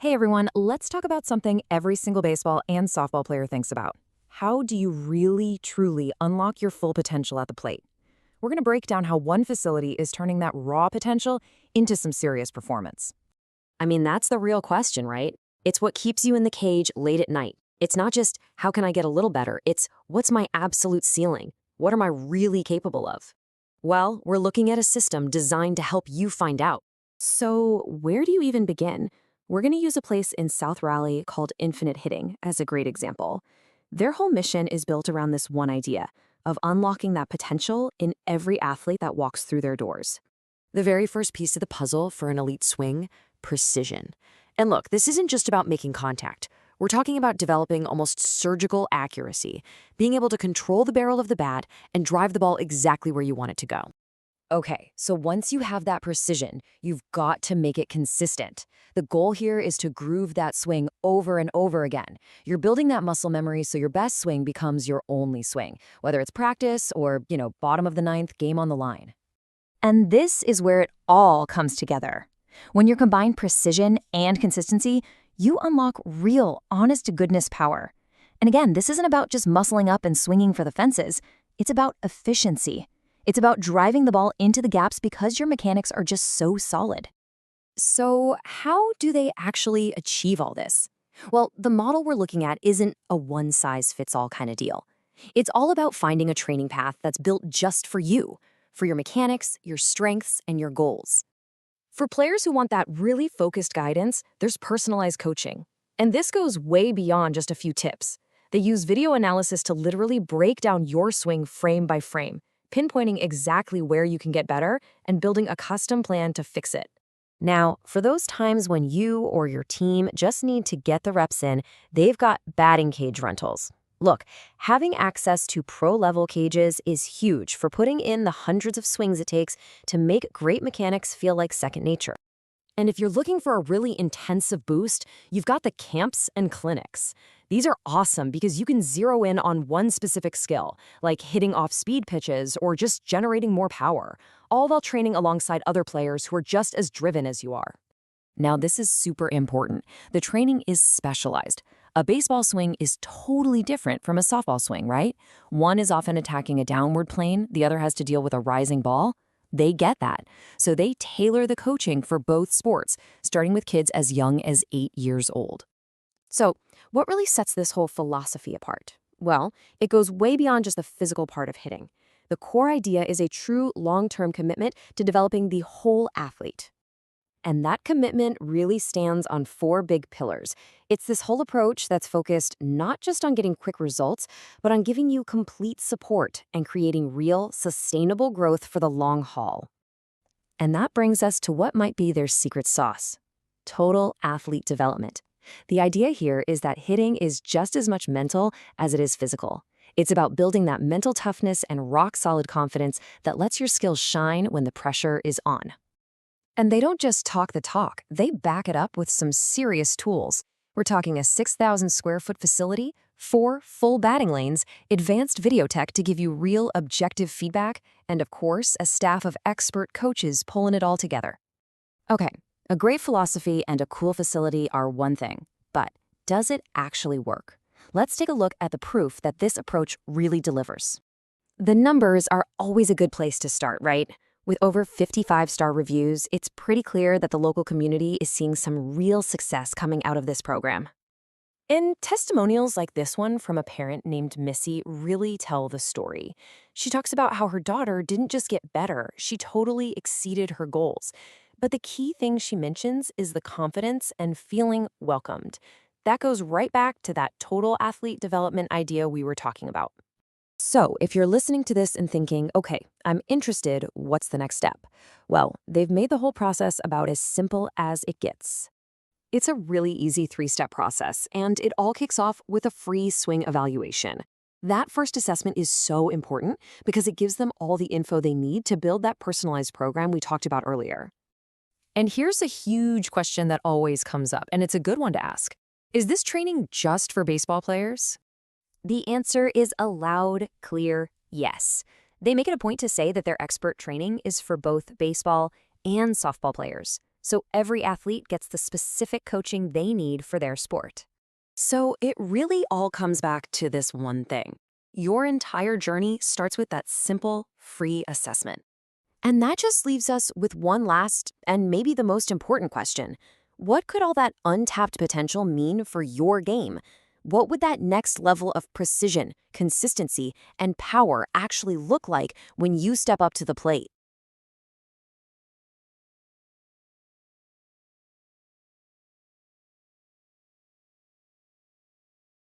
Hey everyone, let's talk about something every single baseball and softball player thinks about. How do you really, truly unlock your full potential at the plate? We're going to break down how one facility is turning that raw potential into some serious performance. That's the real question, right? It's what keeps you in the cage late at night. It's not just, how can I get a little better? It's, what's my absolute ceiling? What am I really capable of? Well, we're looking at a system designed to help you find out. So, where do you even begin? We're going to use a place in South Raleigh called Infinite Hitting as a great example. Their whole mission is built around this one idea of unlocking that potential in every athlete that walks through their doors. The very first piece of the puzzle for an elite swing: precision. And look, this isn't just about making contact. We're talking about developing almost surgical accuracy, being able to control the barrel of the bat and drive the ball exactly where you want it to go. Okay, so once you have that precision, you've got to make it consistent. The goal here is to groove that swing over and over again. You're building that muscle memory so your best swing becomes your only swing, whether it's practice or, bottom of the ninth, game on the line. And this is where it all comes together. When you combine precision and consistency, you unlock real, honest-to-goodness power. And again, this isn't about just muscling up and swinging for the fences. It's about efficiency. It's about driving the ball into the gaps because your mechanics are just so solid. So how do they actually achieve all this? Well, the model we're looking at isn't a one-size-fits-all kind of deal. It's all about finding a training path that's built just for you, for your mechanics, your strengths, and your goals. For players who want that really focused guidance, there's personalized coaching. And this goes way beyond just a few tips. They use video analysis to literally break down your swing frame by frame, pinpointing exactly where you can get better and building a custom plan to fix it. Now, for those times when you or your team just need to get the reps in, they've got batting cage rentals. Look, having access to pro-level cages is huge for putting in the hundreds of swings it takes to make great mechanics feel like second nature. And if you're looking for a really intensive boost, you've got the camps and clinics. These are awesome because you can zero in on one specific skill, like hitting off-speed pitches or just generating more power, all while training alongside other players who are just as driven as you are. Now, this is super important. The training is specialized. A baseball swing is totally different from a softball swing, right? One is often attacking a downward plane, the other has to deal with a rising ball. They get that. So they tailor the coaching for both sports, starting with kids as young as 8 years old. So what really sets this whole philosophy apart? Well, it goes way beyond just the physical part of hitting. The core idea is a true long-term commitment to developing the whole athlete. And that commitment really stands on 4 big pillars. It's this whole approach that's focused not just on getting quick results, but on giving you complete support and creating real, sustainable growth for the long haul. And that brings us to what might be their secret sauce: total athlete development. The idea here is that hitting is just as much mental as it is physical. It's about building that mental toughness and rock-solid confidence that lets your skills shine when the pressure is on. And they don't just talk the talk, they back it up with some serious tools. We're talking a 6,000 square foot facility, 4 full batting lanes, advanced video tech to give you real objective feedback, and of course, a staff of expert coaches pulling it all together. Okay, a great philosophy and a cool facility are one thing, but does it actually work? Let's take a look at the proof that this approach really delivers. The numbers are always a good place to start, right? With over 55-star reviews, it's pretty clear that the local community is seeing some real success coming out of this program. And testimonials like this one from a parent named Missy really tell the story. She talks about how her daughter didn't just get better, she totally exceeded her goals. But the key thing she mentions is the confidence and feeling welcomed. That goes right back to that total athlete development idea we were talking about. So, if you're listening to this and thinking, okay, I'm interested, what's the next step? Well, they've made the whole process about as simple as it gets. It's a really easy 3-step process, and it all kicks off with a free swing evaluation. That first assessment is so important because it gives them all the info they need to build that personalized program we talked about earlier. And here's a huge question that always comes up, and it's a good one to ask. Is this training just for baseball players? The answer is a loud, clear yes. They make it a point to say that their expert training is for both baseball and softball players. so every athlete gets the specific coaching they need for their sport. So it really all comes back to this one thing. Your entire journey starts with that simple, free assessment. And that just leaves us with one last and maybe the most important question. What could all that untapped potential mean for your game? What would that next level of precision, consistency, and power actually look like when you step up to the plate?